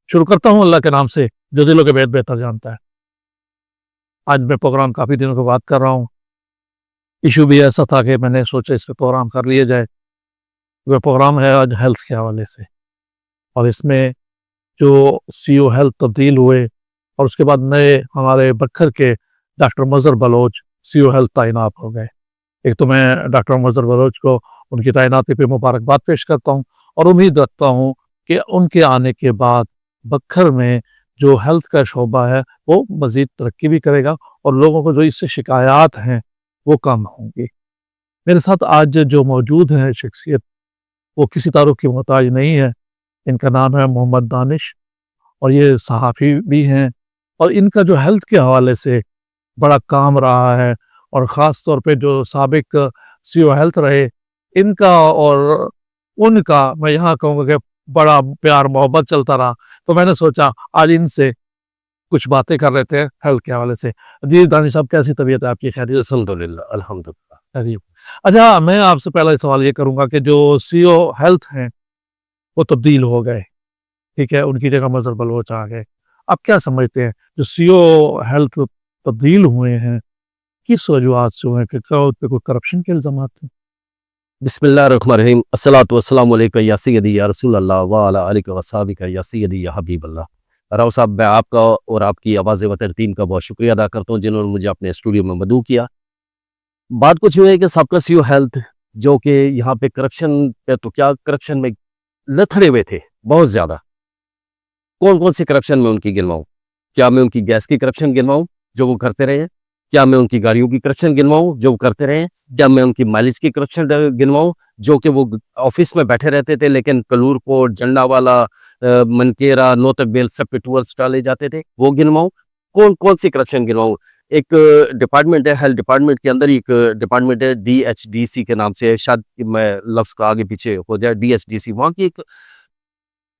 शुरू करता हूँ अल्लाह के नाम से जो दिलों के भेद बेहतर जानता है। आज मैं प्रोग्राम काफ़ी दिनों के बाद कर रहा हूँ। इशू भी ऐसा था कि मैंने सोचा इस पे प्रोग्राम कर लिया जाए। वह प्रोग्राम है आज हेल्थ के हवाले से, और इसमें जो सीईओ हेल्थ तब्दील हुए और उसके बाद नए हमारे बखर के doctor Mazhar Baloch CEO health तैनात हो गए। एक तो मैं डॉक्टर मज़हर बलोच को उनकी तैनाती पे मुबारकबाद पेश करता हूँ और उम्मीद रखता हूँ कि उनके आने के बाद बखर में जो हेल्थ का शोबा है वो मज़ीद तरक्की भी करेगा और लोगों को जो इससे शिकायत हैं वो कम होंगी। मेरे साथ आज जो मौजूद है शख्सियत, वो किसी तारुफ की मोहताज नहीं है। इनका नाम है मोहम्मद दानिश और ये सहाफ़ी भी हैं, और इनका जो हेल्थ के हवाले से बड़ा काम रहा है, और ख़ास तौर पे जो साबिक सीईओ हेल्थ रहे, इनका और उनका मैं यहाँ कहूँगा कि बड़ा प्यार मोहब्बत चलता रहा। तो मैंने सोचा आज इनसे कुछ बातें कर लेते हैं हेल्थ के हवाले से। जी दानिश साहब, कैसी तबीयत है आपकी? खैरियत? अल्हम्दुलिल्लाह, अल्हम्दुलिल्लाह। खैरियत। अच्छा, मैं आपसे पहला सवाल ये करूँगा कि जो सीईओ हेल्थ हैं वो तब्दील हो गए, ठीक है, उनकी जगह मज़हर बलोच आ गए। आप क्या समझते हैं जो सीईओ हेल्थ तब्दील हुए हैं, किस वजूहात से हुए हैं? कि क्या उन पे कोई करप्शन के इल्ज़ामात थे? बिस्मिल्लाहिर्रहमानिर्रहीम, अस्सलातु वस्सलामु अलैका या सय्यदी या रसूल अल्लाह व अला आलिका व अस्हाबिका या सय्यदी या हबीब अल्लाह। राव साहब, मैं आपका और आपकी आवाज़ वतन टीम का बहुत शुक्रिया अदा करता हूँ जिन्होंने मुझे अपने स्टूडियो में मदऊ किया। बात कुछ यूँ है कि सबका सीईओ हेल्थ जो कि यहाँ पे करप्शन पे तो क्या करप्शन में लथड़े हुए थे बहुत ज़्यादा। कौन-कौन से करप्शन में उनकी गिनवाऊँ? क्या मैं उनकी गैस की करप्शन गिनवाऊँ जो वो करते रहे हैं? क्या मैं उनकी गाड़ियों की करप्शन गिनवाऊँ जो वो करते रहे हैं? क्या मैं उनकी माइलेज की करप्शन गिनवाऊँ जो कि वो ऑफिस में बैठे रहते थे लेकिन कलूरकोट, जंडावाला, मनकेरा, नोतकबेल सब पे टूर्स डाले जाते थे, वो गिनवाऊँ? कौन-कौन सी करप्शन गिनवाऊँ? एक डिपार्टमेंट है, हेल्थ डिपार्टमेंट के अंदर ही एक डिपार्टमेंट है डीएचडीसी के नाम से, शायद मैं लफ्ज़ का आगे पीछे हो जाए, डीएचडीसी, वहाँ की एक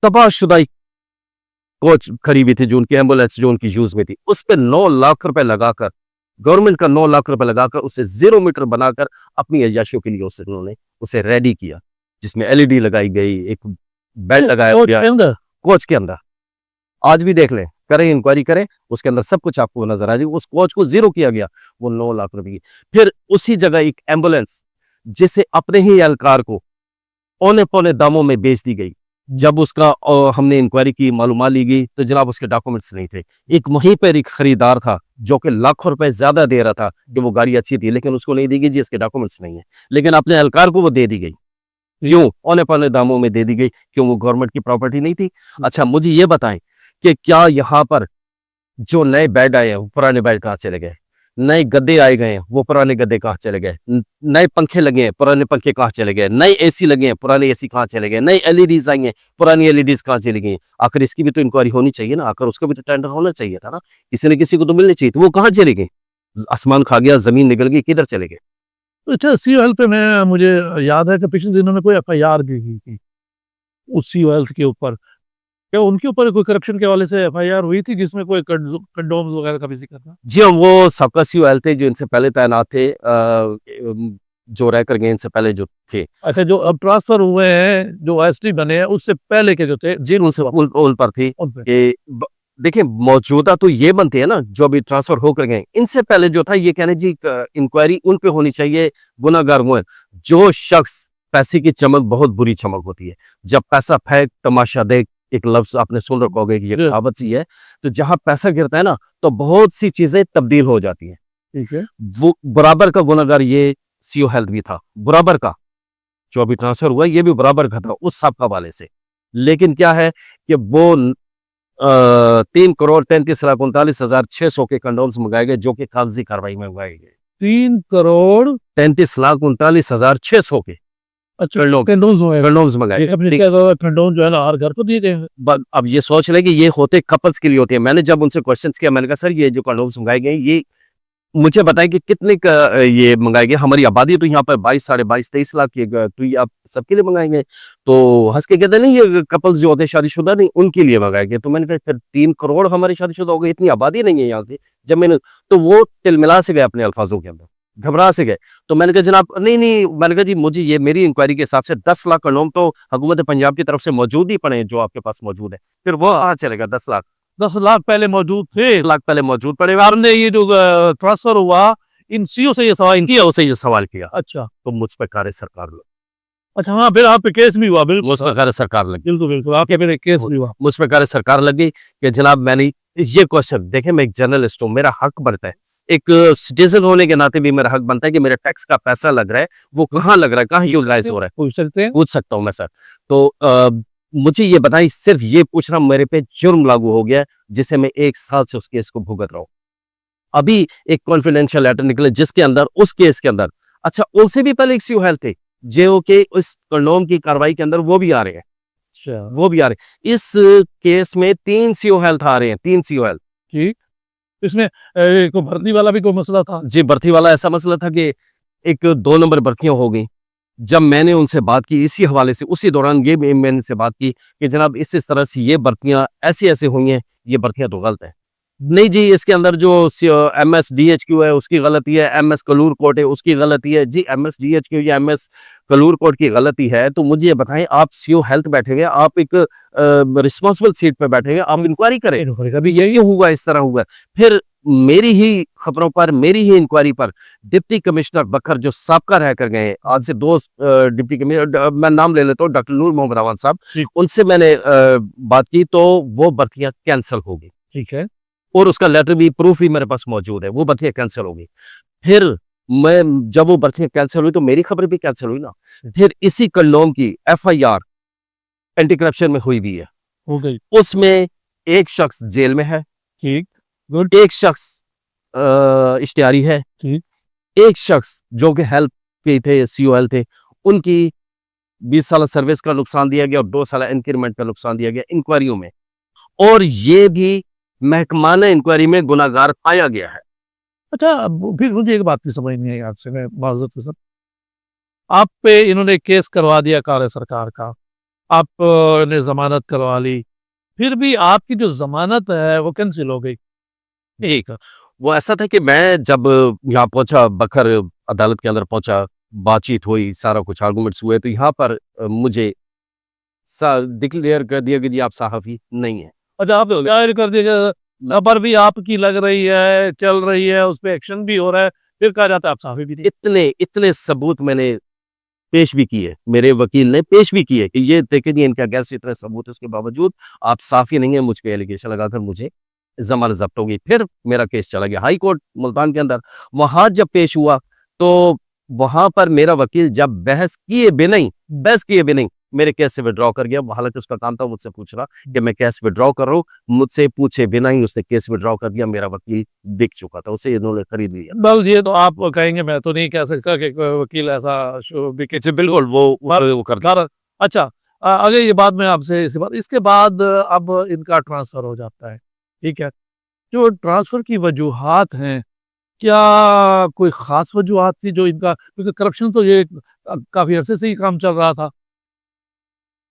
तबाहशुदा कोच खड़ी हुई थी जो उनकी एम्बुलेंस जो उनकी यूज में थी, उस पे 9 लाख रुपए लगाकर, गवर्नमेंट का 9 लाख रुपए लगाकर उसे 0 मीटर बनाकर अपनी अय्याशियों के लिए उन्होंने उसे रेडी किया, जिसमें एलईडी लगाई गई, एक बेड लगाया कोच गया के अंदर? कोच के अंदर। आज भी देख लें, करें इंक्वायरी करें, उसके अंदर सब कुछ आपको नजर आ जाएगी। उस कोच को 0 किया गया, वो 9 लाख रुपए की। फिर उसी जगह एक एम्बुलेंस जिसे अपने ही एहलकार को औने-पौने दामों में बेच दी गई। जब उसका हमने इंक्वायरी की, मालूमात ली गई, तो जनाब उसके डॉक्यूमेंट्स नहीं थे। एक वहीं पर एक खरीदार था जो कि लाखों रुपए ज्यादा दे रहा था कि वो गाड़ी अच्छी थी, लेकिन उसको नहीं दी गई जी इसके डॉक्यूमेंट्स नहीं है, लेकिन अपने एहलकार को वो दे दी गई। क्यों? औने-पौने दामों में दे दी गई, क्यों? वो गवर्नमेंट की प्रॉपर्टी नहीं थी। अच्छा, मुझे ये बताएं कि क्या यहाँ पर जो नए बेड आए हैं वो पुराने बेड कहाँ चले गए? नए गद्दे आए गए हैं, वो पुराने गद्दे कहाँ चले गए? नए पंखे लगे हैं, पुराने पंखे कहाँ चले गए? नए एसी लगे हैं, पुराने एसी कहाँ चले गए? नई एलईडीज आई हैं, पुरानी एलईडीज कहाँ चली गई? आखिर इसकी भी तो इंक्वायरी होनी चाहिए ना, आखिर उसका भी तो टेंडर होना चाहिए था ना, किसी न किसी को तो मिलनी चाहिए थी, वो कहाँ चली गई? आसमान खा गया, जमीन निकल गई, किधर चले गए? अच्छा, सीईओ हेल्थ पे मैं मुझे याद है कि पिछले दिनों में कोई एफआईआर भी की थी उस सीईओ हेल्थ के ऊपर। क्या उनके ऊपर कोई करप्शन के हवाले से एफआईआर हुई थी जिसमें कोई कंडोम्स वगैरह का भी जिक्र था? जी हाँ, वो सबका सीईओ हेल्थ थे जो इनसे पहले तैनात थे, जो रह कर गए इनसे पहले जो थे। अच्छा, जो अब ट्रांसफर हुए हैं, जो एसडी बने हैं, उससे पहले के जो थे जी, उनसे उन पर थी उन पे? कि देखिए, मौजूदा तो ये बनते हैं ना जो अभी ट्रांसफर होकर गए, इनसे पहले जो था ये कहने जी इंक्वायरी उन पे होनी चाहिए, गुनाहगार वो हैं जो शख्स, पैसे की चमक बहुत बुरी चमक होती है, जब पैसा फेंक तमाशा देख, एक लफ्ज आपने सुन रखा होगा, ये कहावत सी है, तो जहां पैसा गिरता है ना तो बहुत सी चीजें तब्दील हो जाती हैं। ठीक है। वो बराबर का गुनाहगार ये सीईओ हेल्थ भी था, बराबर का, जो अभी ट्रांसफर हुआ ये भी बराबर का था उस सब हवाले से। लेकिन क्या है कि वो 3,33,39,600 के कंडोम्स मंगाए गए जो कि कागजी कार्रवाई में मंगाए गए। 3 करोड़ 33,39,600 के अच्छा, कंडोम्स हुए हैं। कंडोम्स मंगाए। ये अपने क्या कंडोम जो है ना हर घर को दिए गए हैं। अब ये सोच रहे कि ये होते कपल्स के लिए होते हैं। मैंने जब उनसे क्वेश्चंस किया, मैंने कहा सर ये जो कंडोम्स मंगाए गए ये मुझे बताएं कि कितने का ये मंगाए गए, हमारी आबादी तो यहाँ पर 22, साढ़े 22, 23 लाख की है, तो ये आप सबके लिए मंगाएंगे? तो हंस के कहते नहीं ये कपल्स जो होते हैं शादीशुदा नहीं उनके लिए मंगाए गए। तो मैंने कहा फिर 3 करोड़ हमारे शादीशुदा हो गए, इतनी आबादी नहीं है यहाँ की। जब मैंने तो वो तिलमिला से गए अपने अल्फाजों के अंदर, घबरा से गए। तो मैंने कहा जनाब नहीं, मैंने कहा जी मुझे ये मेरी इंक्वायरी के हिसाब से 10 लाख कलम तो हुकूमत पंजाब की तरफ से मौजूद ही पड़े हैं जो आपके पास मौजूद है। फिर वो चलेगा 10 लाख, 10 लाख पहले मौजूद थे। 1 लाख पहले मौजूद पड़े। आपने ये जो ट्रांसफर हुआ इन सीओ से ये सवाल किया, उसे ये सवाल किया अच्छा तो मुझ पर कार्य सरकार लगी, अच्छा हाँ, फिर आप पे केस भी हुआ। बिल्कुल मुझ पर कार्य सरकार लगी, बिल्कुल बिल्कुल आपके फिर एक केस भी हुआ। मुझ पर कार्य सरकार लगी कि जनाब मैंने ये क्वेश्चन देखे, मैं एक जर्नलिस्ट हूँ, मेरा हक बनता है, एक सिटीजन होने के नाते भी मेरा हक बनता है कि मेरे टैक्स का पैसा लग रहा है वो कहाँ लग रहा है, कहाँ यूटिलाइज हो रहा है, पूछ सकते हैं। पूछ सकता हूँ मैं सर। तो मुझे ये बताइए, सिर्फ ये पूछना मेरे पे जुर्म लागू हो गया है जिसे मैं 1 साल से उस केस को भुगत रहा हूँ। अभी एक कॉन्फिडेंशियल लेटर निकले जिसके अंदर उस केस के अंदर, अच्छा उनसे भी पहले एक सीओ हेल्थ थे जो कि उस कर्नूल की कार्रवाई के अंदर वो भी आ रहे हैं, अच्छा वो भी आ रहे हैं। इस केस में 3 सीओ हेल्थ आ रहे हैं, 3 सीओ हेल्थ। ठीक, इसमें कोई भर्ती वाला भी कोई मसला था। जी, भर्ती वाला ऐसा मसला था कि एक 2 नंबर भर्तियां हो गई। जब मैंने उनसे बात की इसी हवाले से, उसी दौरान ये मैंने उनसे बात की कि जनाब इस तरह से ये भर्तियां ऐसे हुई हैं, ये भर्तियां तो गलत है। नहीं जी, इसके अंदर जो एमएस डीएचक्यू है उसकी गलती है, एमएस कलूर कोर्ट है उसकी गलती है। जी एमएस डीएचक्यू या एमएस कलूर कोर्ट की गलती है तो मुझे ये बताएं, आप सीओ हेल्थ बैठे हुए, आप एक रिस्पॉन्सिबल सीट पे बैठे हुए, आप इंक्वायरी करें कभी यही हुआ, इस तरह हुआ। फिर मेरी ही खबरों पर, मेरी ही इंक्वायरी पर डिप्टी कमिश्नर बखर जो साबका रह कर गए, आज से 2 डिप्टी कमिश्नर, मैं नाम ले लेता हूँ, डॉक्टर नूर मोहम्मद अवान साहब, उनसे मैंने बात की तो वो भर्तियां कैंसिल हो गई। ठीक है, और उसका लेटर भी, प्रूफ भी मेरे पास मौजूद है, वो भर्तियां कैंसिल हो गई। फिर मैं जब वो भर्तियां कैंसिल हुई तो मेरी खबर भी कैंसिल हुई ना। फिर इसी कल्लोम की एफआईआर एंटी करप्शन में हुई भी है, हो गई। उसमें एक शख्स जेल में है, ठीक, गुड, एक शख्स इश्तिहारी है, ठीक, एक शख्स जो कि हेल्प के थे, सीओएल थे, उनकी 20 साल सर्विस का नुकसान दिया गया और 2 साल इंक्रीमेंट का नुकसान दिया गया इंक्वायरियों में, और ये भी महकमाना इंक्वायरी में गुनाहगार पाया गया है। अच्छा अब फिर मुझे एक बात की समझ नहीं आई आपसे, मैं माजरत के साथ, आप पे इन्होंने केस करवा दिया कार्य सरकार का, आप ने जमानत करवा ली, फिर भी आपकी जो जमानत है वो कैंसिल हो गई। ठीक, वो ऐसा था कि मैं जब यहाँ पहुंचा, बखर अदालत के अंदर पहुंचा, बातचीत हुई, सारा कुछ आर्गूमेंट्स हुए, तो यहाँ पर मुझे डिक्लेयर कर दिया कि जी आप सहाफी नहीं है। अच्छा आप जाहिर कर दिया, खबर भी आपकी लग रही है, चल रही है, उस पर एक्शन भी हो रहा है, फिर कहा जाता है आप साफी भी नहीं। इतने सबूत मैंने पेश भी किए, मेरे वकील ने पेश भी किए कि ये देखे जी इनके अगेंस्ट इतने सबूत है, उसके बावजूद आप साफी नहीं है, मुझ पे एलिगेशन लगाकर मुझे जमानत जब्त हो गई। फिर मेरा केस चला गया हाई कोर्ट मुल्तान के अंदर। वहां जब पेश हुआ तो वहां पर मेरा वकील जब बहस किए बिना ही मेरे केस से विड्रॉ कर गया। हालांकि उसका काम था मुझसे पूछना कि मैं केस विड्रॉ कर रहा हूँ, मुझसे पूछे बिना ही उसने केस विड्रॉ कर दिया। मेरा वकील बिक चुका था, उसे इन्होंने खरीद लिया। बस ये तो आप कहेंगे, मैं तो नहीं कह सकता कि कोई वकील ऐसा बिल्कुल वो करता। अच्छा अगर ये बात मैं आपसे इसी बात, इसके बाद अब इनका ट्रांसफर हो जाता है, ठीक है, जो ट्रांसफर की वजूहात हैं, क्या कोई खास वजूहात थी जो इनका, क्योंकि करप्शन तो ये काफी अरसे से ही काम चल रहा था।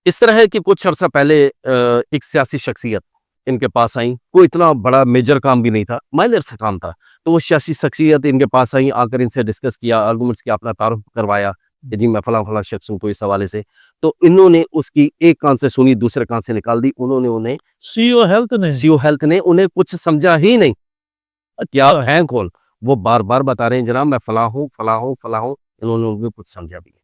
इस तरह है कि कुछ अर्सा पहले एक सियासी शख्सियत इनके पास आई, कोई इतना बड़ा मेजर काम भी नहीं था, माइनर सा काम था, तो वो सियासी शख्सियत इनके पास आई, आकर इनसे डिस्कस किया, आर्गूमेंट्स किया, अपना तारुफ करवाया कि जी मैं फला शख्स हूँ, तो इस हवाले से तो इन्होंने उसकी एक कान से सुनी, दूसरे कान से निकाल दी। उन्होंने उन्हें सीओ हेल्थ ने उन्हें कुछ समझा ही नहीं, क्या हैं कौन, वो बार बार बता रहे हैं जनाब मैं फला हूँ, इन्होंने उन्हें कुछ समझा भी नहीं।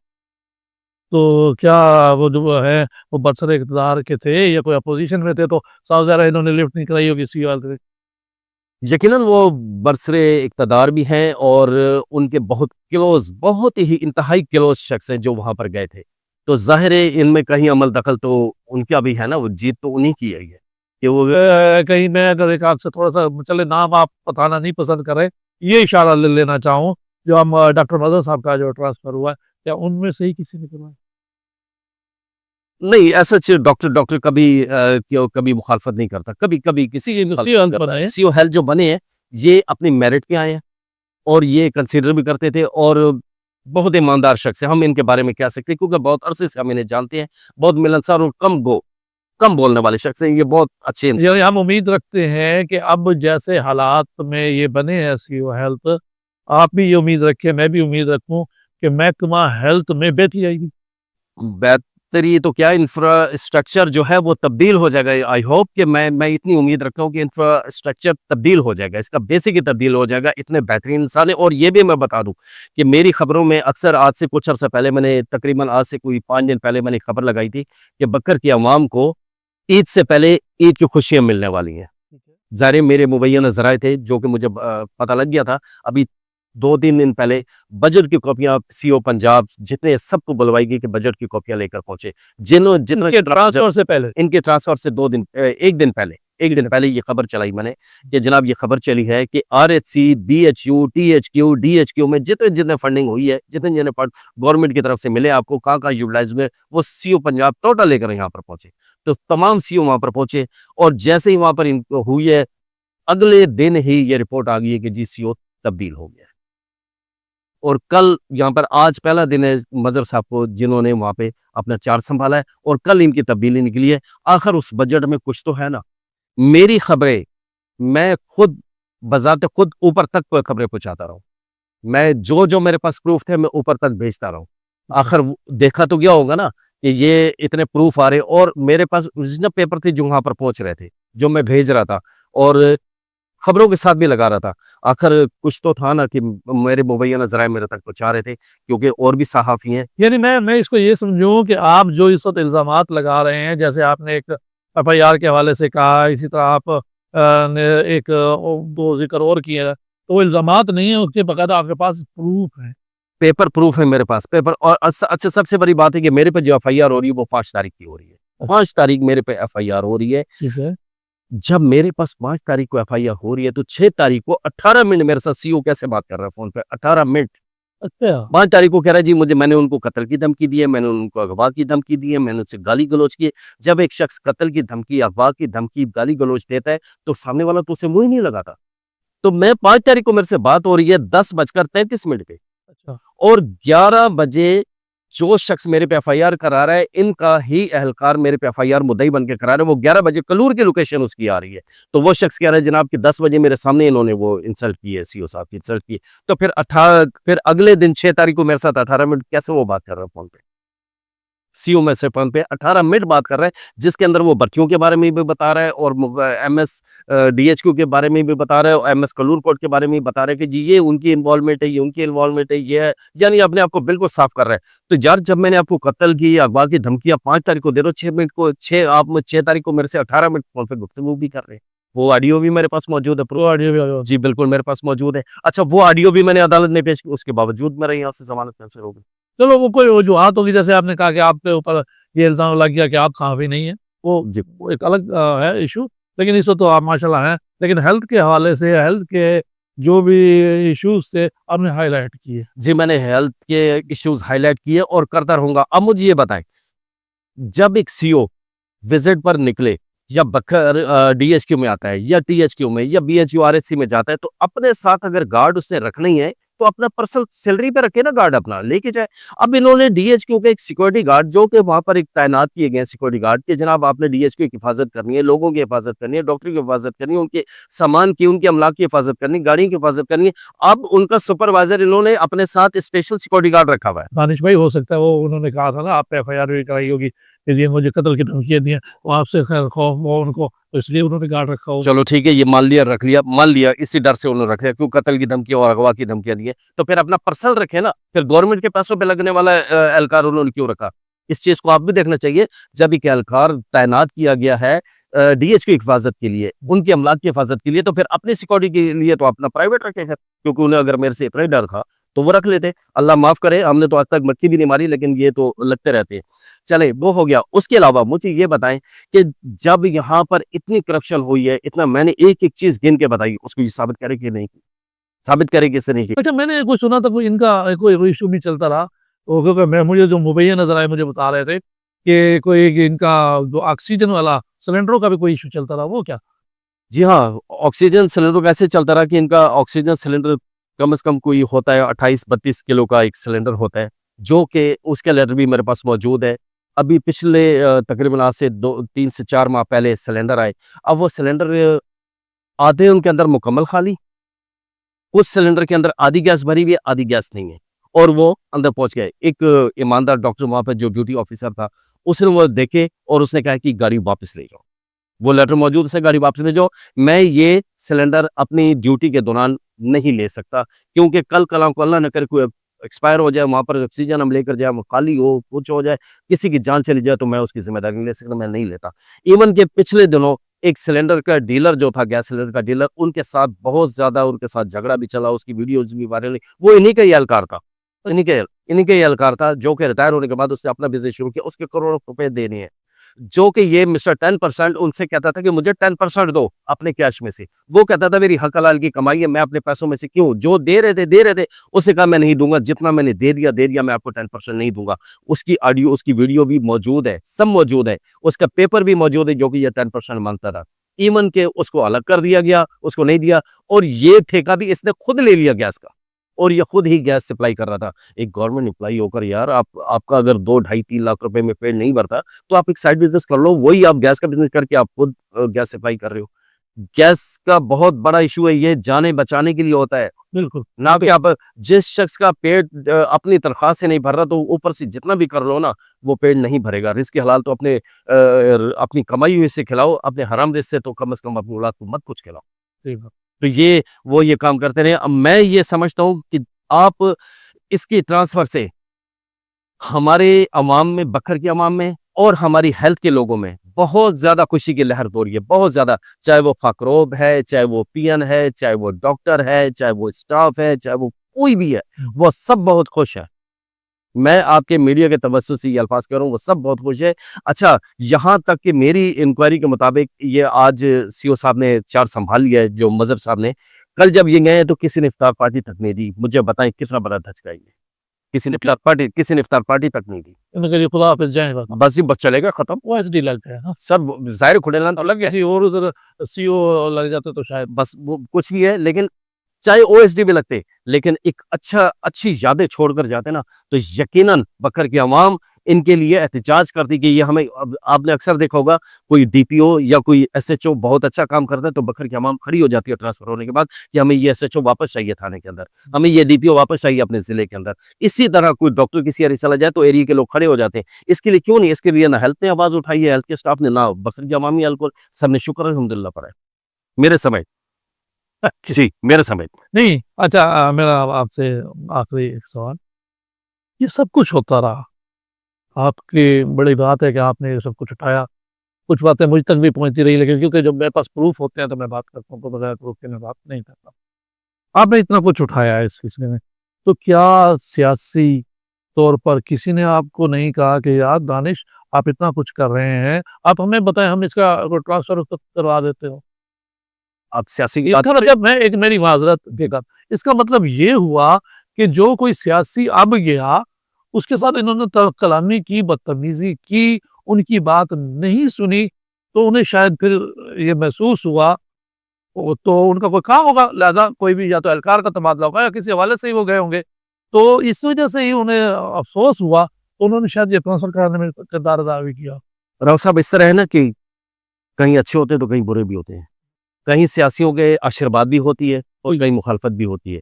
तो क्या वो जो है वो बरसर इक़्तिदार के थे या कोई अपोजिशन में थे, तो साफ ज़ाहिर है इन्होंने लिफ्ट नहीं कराई होगी सीओ हेल्थ से। यकीनन वो बरसरे इक़्तिदार भी हैं और उनके बहुत ही इंतहाई क्लोज शख्स हैं जो वहाँ पर गए थे। तो ज़ाहिर है इनमें कहीं अमल दखल तो उनका भी है ना, वो जीत तो उन्हीं की है कि वो कहीं मैं अगर एक आपसे थोड़ा-सा, चले नाम आप बताना नहीं पसंद करें, ये इशारा ले लेना चाहूँ, जो हम डॉक्टर मदन साहब का जो ट्रांसफ़र हुआ है, क्या उनमें से ही किसी ने करवाया? नहीं, ऐसा डॉक्टर कभी मुखालफत नहीं करता, कभी किसी की मुखालफत नहीं करता। सीओ हेल्थ जो बने हैं, ये अपनी मेरिट पे आए हैं और ये कंसीडर भी करते थे और बहुत ईमानदार शख्स है। हम इनके बारे में कह सकते हैं क्योंकि बहुत अरसे से हम इन्हें जानते हैं, बहुत मिलनसार और कम बोलने वाले शख्स हैं, ये बहुत अच्छे इंसान। यानी हम उम्मीद रखते हैं कि अब जैसे हालात में ये बने हैं सीओ हेल्थ, आप भी ये उम्मीद रखें, मैं भी उम्मीद रखूँ कि महकमा हेल्थ में बेहतरी आएगी। बेहतरी तो क्या, इंफ्रास्ट्रक्चर जो है वो तब्दील हो जाएगा। आई होप कि मैं इतनी उम्मीद रखता हूँ कि इंफ्रास्ट्रक्चर तब्दील हो जाएगा, इसका बेसिक ही तब्दील हो जाएगा। इतने बेहतरीन इंसान है। और ये भी मैं बता दूं कि मेरी खबरों में अक्सर, आज से कुछ अर्सा पहले मैंने, तकरीबन आज से कोई 5 दिन पहले मैंने खबर लगाई थी कि बकर की अवाम को ईद से पहले ईद की खुशियां मिलने वाली हैं। ज़ाहिर है मेरे मुबैना ज़राए थे जो कि मुझे पता लग गया था। अभी 2-3 दिन पहले बजट की कॉपियाँ सीओ पंजाब जितने सबको बुलवाई गई कि बजट की कॉपियाँ लेकर पहुंचे। जिन्होंने इनके ट्रांसफर से पहले इनके ट्रांसफर से 2 दिन 1 दिन पहले ये खबर चलाई मैंने कि जनाब ये खबर चली है कि आरएचसी, बीएचयू, टीएचक्यू, डीएचक्यू में जितने फंडिंग हुई है, जितने फंड गवर्नमेंट की तरफ से मिले आपको, कहाँ यूटिलाइज में, वो सीओ पंजाब टोटल लेकर यहाँ पर पहुंचे। तो तमाम सीओ वहां पर पहुंचे और जैसे ही वहां पर इनको हुई है, अगले दिन ही ये रिपोर्ट आ गई है कि जी सीओ तब्दील हो गया है। और कल यहाँ पर, आज पहला दिन है मजहर साहब को जिन्होंने वहां पे अपना चार्ज संभाला है और कल इनकी तब्दीली निकली है। आखिर उस बजट में कुछ तो है ना। मेरी खबरें मैं खुद बजाते खुद ऊपर तक खबरें पहुंचाता रहा हूं। मैं जो मेरे पास प्रूफ थे मैं ऊपर तक भेजता रहा हूं। आखिर देखा तो गया होगा ना कि ये इतने प्रूफ आ रहे, और मेरे पास ओरिजिनल पेपर थे जो वहां पर पहुंच रहे थे, जो मैं भेज रहा था और खबरों के साथ भी लगा रहा था। आखिर कुछ तो था ना कि मेरे मुबैना ज़राए मेरे तक पहुंचा रहे थे, क्योंकि और भी सहाफ़ी हैं। यानी मैं इसको ये समझूं कि आप जो इस वक्त इल्ज़ामात लगा रहे हैं, जैसे आपने एक एफआईआर के हवाले से कहा, इसी तरह आप ने एक दो जिक्र और किया, तो वो इल्ज़ामात नहीं है, उसके बकायदा आपके पास प्रूफ है। पेपर प्रूफ है मेरे पास, पेपर। और अच्छा, सबसे बड़ी बात है कि मेरे पे जो एफआईआर हो रही है वो 5 तारीख की हो रही है। 5 तारीख मेरे पे एफआईआर हो रही है। ठीक है। जब मेरे पास 5 तारीख को एफआईआर हो रही है तो 6 तारीख को 18 मिनट मेरे साथ सीओ कैसे बात कर रहा है फोन पे, 18 मिनट। अच्छा। 5 तारीख को कह रहा है जी मैंने उनको कत्ल की धमकी दी है, मैंने उनको अगवा की धमकी दी है, मैंने उनसे गाली गलौज की है। जब एक शख्स कत्ल की धमकी, अगवा की धमकी, गाली गलौज देता है तो सामने वाला तो उसे मुंह ही नहीं लगाता। तो मैं 5 तारीख को मेरे से बात हो रही है 10:33 पे, अच्छा। और 11 बजे जो शख्स मेरे पे एफआईआर करा रहा है, इनका ही एहलकार मेरे पे एफआईआर मुद्दई बन के करा रहा है, वो 11 बजे कलूर की लोकेशन उसकी आ रही है। तो वो शख्स कह रहा है जनाब कि 10 बजे मेरे सामने इन्होंने वो इंसल्ट की है, सीओ साहब की इंसल्ट की है। तो फिर अगले दिन 6 तारीख को मेरे साथ 18 मिनट कैसे वो बात कर रहा है फोन पे? सीओ में से फोन पे 18 मिनट बात कर रहा है, जिसके अंदर वो भर्तियों के बारे में भी बता रहा है और एमएस डीएचक्यू के बारे में भी बता रहा है और एमएस कलूर कोर्ट के बारे में भी बता रहा है कि जी ये उनकी इन्वॉल्वमेंट है, ये उनकी इन्वॉल्वमेंट है, ये है। यानी अपने आप को बिल्कुल साफ कर रहा है। तो यार जब मैंने आपको कत्ल की, अगवा की धमकियां 5 तारीख को दे रहे हो, 6 मिनट को 6 आप 6 तारीख को मेरे से 18 मिनट फोन पे गुफ्तगू भी कर रहे हैं। वो ऑडियो भी मेरे पास मौजूद है, वो ऑडियो भी आया। जी बिल्कुल मेरे पास मौजूद है। अच्छा, वो ऑडियो भी मैंने अदालत में पेश की, उसके बावजूद मेरे यहाँ से जमानत कैंसिल हो गई। चलो वो कोई वजूहत होगी, जैसे आपने कहा कि आपके ऊपर ये इल्ज़ाम लग गया कि आप काफ़ी नहीं है, जी वो एक अलग है इशू। लेकिन इस वक्त तो आप माशाल्लाह हैं। लेकिन हेल्थ के हवाले से, हेल्थ के जो भी इश्यूज थे आपने हाईलाइट किए। जी, मैंने हेल्थ के इश्यूज हाईलाइट किए और करता रहूंगा। अब मुझे ये बताएं, जब एक सीओ विजिट पर निकले या बकर डीएचक्यू में आता है या टीएचक्यू में या बीएचयू आरएचसी में जाता है, तो अपने साथ अगर गार्ड उसने रखना ही है तो अपना पर्सनल सैलरी पे रखे ना, गार्ड अपना लेके जाए। अब इन्होंने डीएचक्यू के एक सिक्योरिटी गार्ड जो कि वहां पर एक तैनात किए गए सिक्योरिटी गार्ड के, जनाब आपने डीएचक्यू की हिफाजत करनी है, लोगों की हिफाजत करनी है, डॉक्टर की हिफाजत करनी है, उनके सामान की, उनके अमलाक की हिफाजत करनी है, गाड़ी की हिफाजत करनी है। अब उनका सुपरवाइजर इन्होंने अपने साथ स्पेशल सिक्योरिटी गार्ड रखा हुआ है। दानिश भाई, हो सकता है वो उन्होंने कहा था ना, आप पे एफआईआर भी कराई होगी कि ये मुझे कत्ल की धमकियां दी हैं, वो आपसे खैर खौफ वो उनको, तो इसलिए उन्होंने गार्ड रखा होगा। चलो ठीक है, ये मान लिया, रख लिया, मान लिया, इसी डर से उन्होंने रख लिया क्यों कत्ल की धमकी और अगवा की धमकियां दी है। तो फिर अपना पर्सनल रखे ना, फिर गवर्नमेंट के पैसों पे लगने वाला एहलकार उन्होंने क्यों रखा? इस चीज को आप भी देखना चाहिए। जब एक एहलकार तैनात किया गया है डीएच की हिफाजत के लिए, उनके अमलाक की हिफाजत के लिए, तो फिर अपनी सिक्योरिटी के लिए तो अपना प्राइवेट रखेगा, क्योंकि उन्हें अगर मेरे से इतना ही डर था तो वो रख लेते। अल्लाह माफ करे, हमने तो आज तक मक्खी भी नहीं मारी, लेकिन ये तो लगते रहते हैं। चले, वो हो गया। उसके अलावा मुझे ये बताएं कि जब यहाँ पर इतनी करप्शन हुई है, इतना, मैंने एक एक चीज गिन के बताई, उसको ये साबित करे कि नहीं, साबित करे कि इससे नहीं की। अच्छा, मैंने कुछ सुना था कोई इनका कोई इशू भी चलता रहा, वो क्योंकि मैं, मुझे जो मुबैया नजर आए मुझे बता रहे थे कि कोई इनका जो ऑक्सीजन वाला सिलेंडरों का भी कोई इशू चलता रहा, वो क्या? जी हाँ, ऑक्सीजन सिलेंडर कैसे चलता रहा कि इनका ऑक्सीजन सिलेंडर कम से कम कोई होता है 28-32 किलो का एक सिलेंडर होता है, जो कि उसके लेटर भी मेरे पास मौजूद है। अभी पिछले तकरीबन आज से 3 से 4 माह पहले सिलेंडर आए। अब वो सिलेंडर आधे उनके अंदर मुकम्मल खाली कुछ सिलेंडर के अंदर आधी गैस भरी हुई है, आधी गैस नहीं है, और वो अंदर पहुंच गए। एक ईमानदार डॉक्टर वहां पर जो ड्यूटी ऑफिसर था, उसने वो देखे और उसने कहा कि गाड़ी वापस ले जाओ। वो लेटर मौजूद से गाड़ी वापस ले जाओ, मैं ये सिलेंडर अपनी ड्यूटी के दौरान नहीं ले सकता, क्योंकि कल कल को अल्लाह न करे कोई एक्सपायर हो जाए, वहां पर ऑक्सीजन हम लेकर जाए, वो खाली हो, कुछ हो जाए, किसी की जान चली जाए, तो मैं उसकी जिम्मेदारी नहीं ले सकता, मैं नहीं लेता। इवन के पिछले दिनों एक सिलेंडर का डीलर जो था, गैस सिलेंडर का डीलर, उनके साथ बहुत ज्यादा उनके साथ झगड़ा भी चला, उसकी वीडियोज भी वायरल हुई। वो इन्हीं का ही एहलकार था, इन्हीं के ही एहलकार था, जो कि रिटायर होने के बाद उसने अपना बिजनेस शुरू किया, उसके करोड़ों रुपए देने हैं, जो कि ये मिस्टर 10% उनसे कहता था कि मुझे 10% दो अपने कैश में से। वो कहता था मेरी हक हलाल की कमाई है, मैं अपने पैसों में से क्यों, जो दे रहे थे, उससे कहा मैं नहीं दूंगा, जितना मैंने दे दिया, मैं आपको 10% नहीं दूंगा। उसकी ऑडियो, उसकी वीडियो भी मौजूद है, सब मौजूद है, उसका पेपर भी मौजूद है, जो कि ये 10% मांगता था। इवन के उसको अलग कर दिया गया, उसको नहीं दिया, और ये ठेका भी इसने खुद ले लिया गैस का, और ये खुद ही गैस सप्लाई कर रहा था। एक गवर्नमेंट एम्प्लॉई होकर यार, आपका अगर 2 ढाई 3 लाख रुपए में पेट नहीं भरता, तो आप एक साइड बिजनेस कर लो, वही आप गैस का बिजनेस करके आप खुद गैस सप्लाई कर रहे हो। गैस का बहुत बड़ा इशू है, ये जानें बचाने के लिए होता है, बिल्कुल। ना कि आप जिस शख्स का पेट अपनी तनख्वाह से नहीं भर रहा, तो ऊपर से जितना भी कर लो ना, वो पेट नहीं भरेगा। रिस्क हलाल तो अपनी कमाई हुई से खिलाओ, अपने हराम रिस्क से तो कम से कम अपनी औलाद को मत कुछ खिलाओ। सही बात। तो ये काम करते रहे। अब मैं ये समझता हूँ कि आप इसकी ट्रांसफर से हमारे अवाम में, बकर की अवाम में और हमारी हेल्थ के लोगों में बहुत ज्यादा खुशी की लहर दौड़ रही है, बहुत ज्यादा। चाहे वो फाकरोब है, चाहे वो पीएन है, चाहे वो डॉक्टर है, चाहे वो स्टाफ है, चाहे वो कोई भी है, वो सब बहुत खुश है। मैं आपके मीडिया के तवज्जुह से ये अल्फाज कह रहा हूँ, वो सब बहुत खुश है। अच्छा, यहाँ तक कि मेरी इंक्वायरी के मुताबिक ये आज सीओ साहब ने चार्ज संभाल लिया है, जो मजहर साहब ने। कल जब ये गए तो किसी ने इफ्तार पार्टी तक नहीं दी। मुझे बताएं कितना बड़ा धचका है ये। किसी ने इफ्तार पार्टी तक नहीं दी। इनके लिए खुदा हाफिज जाए बस। बस ही बस चलेगा, खत्म। वो एचडी लगता है ना, सब जाहिर खुलेलान तो लग गया, किसी और उधर सीओ लग जाते तो शायद। बस वो कुछ भी है, लेकिन चाहे ओएसडी भी लगते, लेकिन एक अच्छी यादें छोड़कर जाते ना, तो यकीनन बकर की अवाम इनके लिए एहतजाज करती कि ये हमें। अब आपने अक्सर देखा होगा, कोई डीपीओ या कोई एसएचओ बहुत अच्छा काम करता है, तो बकर की अवाम खड़ी हो जाती है ट्रांसफर होने के बाद कि हमें ये एसएचओ वापस चाहिए थाने के अंदर, हमें ये डीपीओ वापस चाहिए अपने जिले के अंदर। इसी तरह कोई डॉक्टर किसी एरिया चला जाए तो एरिया के लोग खड़े हो जाते हैं। इसके लिए क्यों नहीं? इसके लिए ना हेल्थ ने आवाज उठाई है, हेल्थ के स्टाफ ने, ना बकर की अवामी हल्को, सबने शुक्र अल्हम्दुलिल्लाह पर है मेरे समय। जी, मेरे समय। नहीं, अच्छा, मेरा आपसे आखिरी एक सवाल, ये सब कुछ होता रहा, आपकी बड़ी बात है कि आपने ये सब कुछ उठाया, कुछ बातें मुझ तक भी पहुंचती रही, लेकिन क्योंकि जब मेरे पास प्रूफ होते हैं तो मैं बात करता हूँ, तो बगैर प्रूफ के मैं बात नहीं करता। आपने इतना कुछ उठाया है इस सिलसिले में, तो क्या सियासी तौर पर किसी ने आपको नहीं कहा कि यार दानिश, आप इतना कुछ कर रहे हैं, आप हमें बताएं, हम इसका ट्रांसफर करवा देते हो? आप सियासी की इसका मतलब, मैं एक, मेरी माजरत बेकार, इसका मतलब ये हुआ कि जो कोई सियासी अब गया, उसके साथ इन्होंने कलामी की, बदतमीजी की, उनकी बात नहीं सुनी, तो उन्हें शायद फिर ये महसूस हुआ, तो उनका कोई काम होगा, लिहाजा कोई भी या तो एहलकार का तबादला होगा या किसी हवाले से ही वो गए होंगे, तो इस वजह से ही उन्हें अफसोस हुआ, तो उन्होंने शायद ये ट्रांसफर कराने में किरदार अदा भी किया। राव साहब, इस तरह है ना कि कहीं अच्छे होते हैं तो कहीं बुरे भी होते हैं, कहीं सियासियों के आशीर्वाद भी होती है और कहीं मुखालफत भी होती है।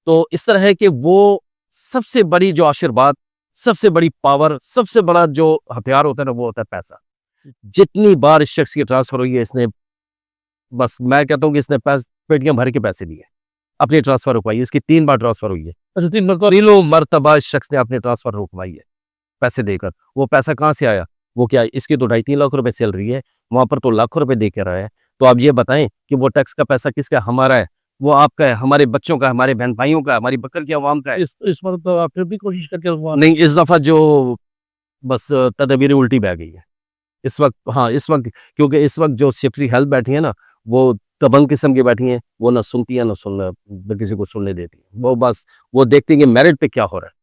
तो इस तरह है कि वो सबसे बड़ी जो आशीर्वाद, सबसे बड़ी पावर, सबसे बड़ा जो हथियार होता है ना, वो होता है पैसा। जितनी बार इस शख्स की ट्रांसफर हुई है, इसने, बस मैं कहता हूँ कि इसने पेटियां भर के पैसे दिए, अपनी ट्रांसफर रुकवाई है। इसकी 3 बार ट्रांसफर हुई है, अच्छा, 3 बार? तीनों मरतबा इस शख्स ने अपनी ट्रांसफर रुकवाई है पैसे देकर। वो पैसा कहाँ से आया? वो क्या, इसकी तो 2.5-3 लाख रुपए सैलरी है, वहां पर तो लाखों रुपए दे के रहा है। तो आप ये बताएं कि वो टैक्स का पैसा किसका? हमारा है, वो आपका है, हमारे बच्चों का, हमारे बहन भाइयों का, हमारी बकर की आवाम का है। इस बार तो आप फिर भी कोशिश करके नहीं, इस दफा जो बस तदबीरें उल्टी बह गई है इस वक्त। हाँ, इस वक्त, क्योंकि इस वक्त जो सेक्रेटरी हेल्थ बैठी है ना, वो दबंग किस्म की बैठी हैं, वो ना सुनती है ना किसी को सुनने देती है। वो बस वो देखती है कि मेरिट पे क्या हो रहा है,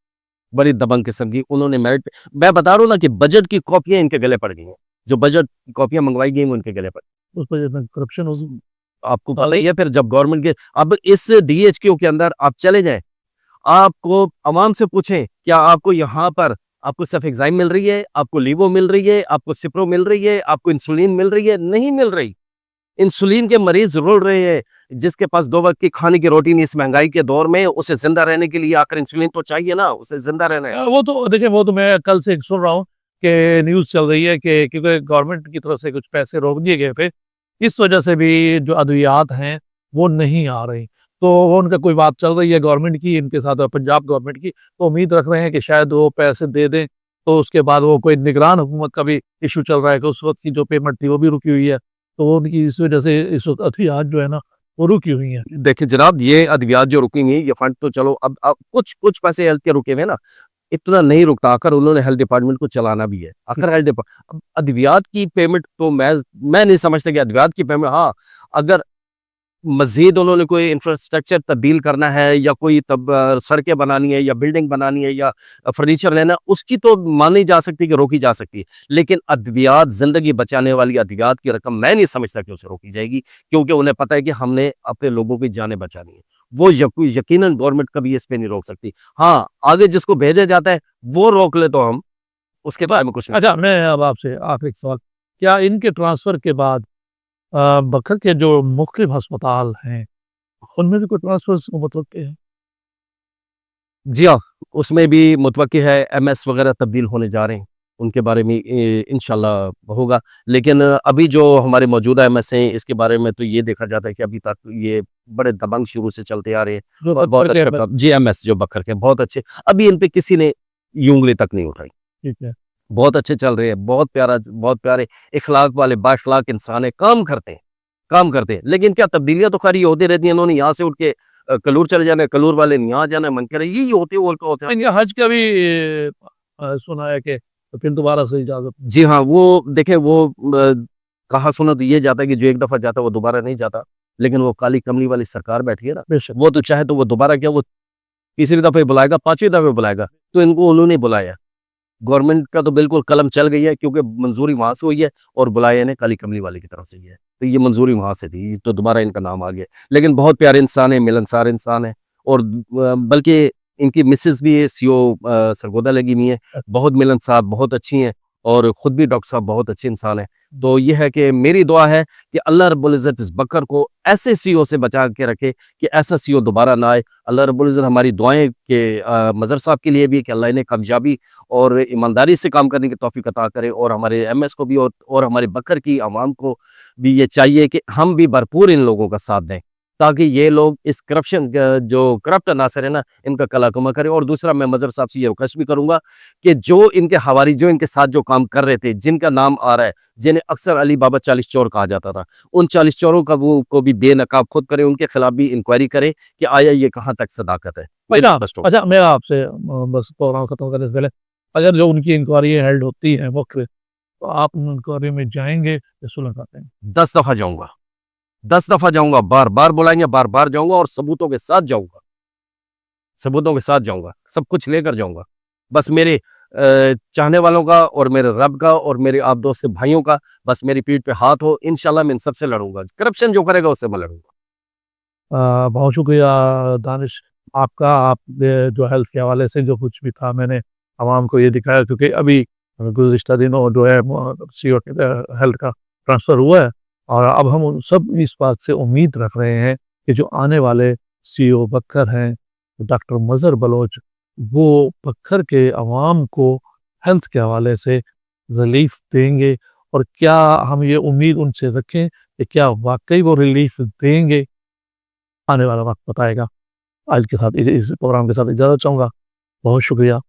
बड़ी दबंग किस्म की। उन्होंने मेरिट पे, मैं बता रहा हूँ ना कि बजट की कॉपियां इनके गले पड़ गई हैं, जो बजट की कॉपियां मंगवाई गई हैं उनके गले पड़, उस वजह से करप्शन होगी। आपको पता ही है। फिर जब गवर्नमेंट के, अब इस डीएचक्यू के अंदर आप चले जाएं, आपको अवाम से पूछें, क्या आपको यहाँ पर आपको सल्फेक्साइम मिल रही है, आपको लीवो मिल रही है, आपको सिप्रो मिल रही है, आपको इंसुलिन मिल रही है? नहीं मिल रही। इंसुलिन के मरीज रुल रहे हैं, जिसके पास 2 वक्त की खाने की रोटी नहीं, इस महंगाई के दौर में उसे जिंदा रहने के लिए आखिर इंसुलिन तो चाहिए ना, उसे जिंदा रहना है। वो तो देखिए, वो तो मैं कल से सुन रहा हूँ कि न्यूज़ चल रही है कि क्योंकि गवर्नमेंट की तरफ से कुछ पैसे रोक दिए गए थे, इस वजह से भी जो अद्वियात हैं, वो नहीं आ रही। तो वो उनका कोई बात चल रही है गवर्नमेंट की, इनके साथ पंजाब गवर्नमेंट की, तो उम्मीद रख रहे हैं कि शायद वो पैसे दे दें, तो उसके बाद वो कोई निगरान हुकूमत का भी इश्यू चल रहा है कि उस वक़्त की जो पेमेंट थी, वो भी रुकी हुई है। तो वो उनकी इस वजह से इस वक़्त अद्वियात जो है ना, वो रुकी हुई हैं। देखिए जनाब, ये अद्वियात जो रुकी हुई हैं, ये फंड तो चलो अब कुछ पैसे हेल्थ के रुके हुए हैं ना, इतना नहीं रुकता, आखिर उन्होंने हेल्थ डिपार्टमेंट को चलाना भी है। आखिर हेल्थ डिपा अब अद्वियात की पेमेंट तो मैं नहीं समझता कि अद्वियात की पेमेंट, हाँ, अगर मज़ीद उन्होंने कोई इंफ्रास्ट्रक्चर तब्दील करना है या कोई सड़कें बनानी है या बिल्डिंग बनानी है या फर्नीचर लेना है, उसकी तो मानी जा सकती है कि रोकी जा सकती है। लेकिन अद्वियात, ज़िंदगी बचाने वाली अद्वियात की रकम मैं नहीं समझता कि उसे रोकी जाएगी, क्योंकि उन्हें पता है कि हमने अपने लोगों की जानें बचानी है। वो यकीनन गवर्नमेंट कभी इस पे नहीं रोक सकती। हाँ, आगे जिसको भेजा जाता है, वो रोक ले तो हम उसके बारे में कुछ नहीं। अच्छा, मैं अब आपसे आखिरी सवाल, क्या इनके ट्रांसफ़र के बाद बकर के जो मुख्तलिफ अस्पताल हैं, उनमें भी कोई ट्रांसफ़र्स मतलब के हैं? जी हाँ, उसमें भी मुतवक्किल है, एमएस वगैरह तब्दील होने जा रहे हैं, उनके बारे में इंशाल्लाह होगा। लेकिन अभी जो हमारे मौजूदा एमएस हैं, इसके बारे में तो ये देखा जाता है कि अभी तक ये बड़े दबंग शुरू से चलते आ रहे हैं जो और बहुत बकर के अच्छे काम जीएमएस जो बकर के बहुत अच्छे, अभी इन पे किसी ने यूँ तक नहीं उठाई। ठीक है। बहुत अच्छे चल रहे हैं, बहुत प्यारे इखलाक वाले बाइखलाक इंसान है, काम करते हैं। लेकिन क्या तब्दीलियाँ तो खैर ये होती रहती हैं, इन्होंने यहाँ से उठ के कलूर चले जाना है, कलूर वाले ने यहाँ जाना है, मन करे यही होते हैं और क्या होता है। इनका हज का भी सुना है कि फिर दोबारा से इजाज़त जी हाँ, वो देखें वो कहा सुना तो ये जाता है कि जो एक दफ़ा जाता है वो दोबारा नहीं जाता। लेकिन वो काली कमली वाली सरकार बैठी है ना, बेशक। वो तो चाहे तो वो दोबारा क्या, वो तीसरी दफ़े बुलाएगा, 5वीं दफ़े बुलाएगा, तो इनको उन्होंने बुलाया। गवर्नमेंट का तो बिल्कुल कलम चल गई है, क्योंकि मंजूरी वहाँ से हुई है और बुलाया इन्हें काली कमली वाले की तरफ से ही है। तो ये मंजूरी वहाँ से थी, तो दोबारा इनका नाम आ गया। लेकिन बहुत प्यारे इंसान है, मिलनसार इंसान है और बल्कि इनकी मिसेज़ भी सीओ सरगोदा लगी हुई हैं, बहुत मिलनसार, बहुत अच्छी हैं और खुद भी डॉक्टर साहब बहुत अच्छे इंसान हैं। तो ये है कि मेरी दुआ है कि अल्लाह रब्बुल इज़्ज़त इस बकर को ऐसे सीओ से बचा के रखे कि ऐसा सीओ दोबारा ना आए। अल्लाह रब्बुल इज़्ज़त हमारी दुआएँ कि मज़हर साहब के लिए भी कि अल्लाह इन्हें कामयाबी और ईमानदारी से काम करने की तौफ़ीक अता करे और हमारे एमएस को भी और हमारे बकर की आवाम को भी ये चाहिए कि हम भी भरपूर इन लोगों का साथ दें, ताकि ये लोग इस करप्शन जो करप्ट अनासर है ना, इनका कलाकमा करें। और दूसरा, मैं मज़हर साहब से ये रिक्वेस्ट भी करूँगा कि जो इनके हवारी, जो इनके साथ जो काम कर रहे थे, जिनका नाम आ रहा है, जिन्हें अक्सर अली बाबा 40 चोर कहा जाता था, उन 40 चोरों का वो को भी बेनकाब खुद करें, उनके खिलाफ भी इंक्वायरी करें कि आया ये कहाँ तक सदाकत है। अच्छा, रिक्वेस्ट हो। अच्छा, मैं आपसे बस प्रोग्राम खत्म करने से पहले, अगर जो उनकी इंक्वायरी हेल्ड होती है वक़्त, तो आप उन इंक्वायरी में जाएँगे या सुलह खाते 10 दफ़ा जाऊँगा, 10 दफ़ा जाऊँगा, बार-बार बुलाएँगे, बार-बार जाऊँगा और सबूतों के साथ जाऊँगा। सबूतों के साथ जाऊँगा, सब कुछ लेकर जाऊँगा। बस मेरे चाहने वालों का और मेरे रब का और मेरे आप दोस्त भाइयों का बस मेरी पीठ पे हाथ हो, इंशाल्लाह मैं इन सबसे लड़ूँगा। करप्शन जो करेगा उससे मैं लड़ूँगा। बहुत शुक्रिया दानिश आपका। आपने जो हेल्थ के हवाले से जो कुछ भी था, मैंने आवाम को ये दिखाया, क्योंकि अभी गुज़िश्ता दिनों जो है सीओ हेल्थ का ट्रांसफ़र हुआ है, और अब हम उन सब इस बात से उम्मीद रख रहे हैं कि जो आने वाले सीओ बकर हैं, डॉक्टर मज़हर बलोच, वो बकर के अवाम को हेल्थ के हवाले से रिलीफ़ देंगे। और क्या हम ये उम्मीद उनसे रखें कि क्या वाक़ई वो रिलीफ़ देंगे, आने वाला वक़्त बताएगा। आज के साथ इस प्रोग्राम के साथ इजाज़त चाहूँगा। बहुत शुक्रिया।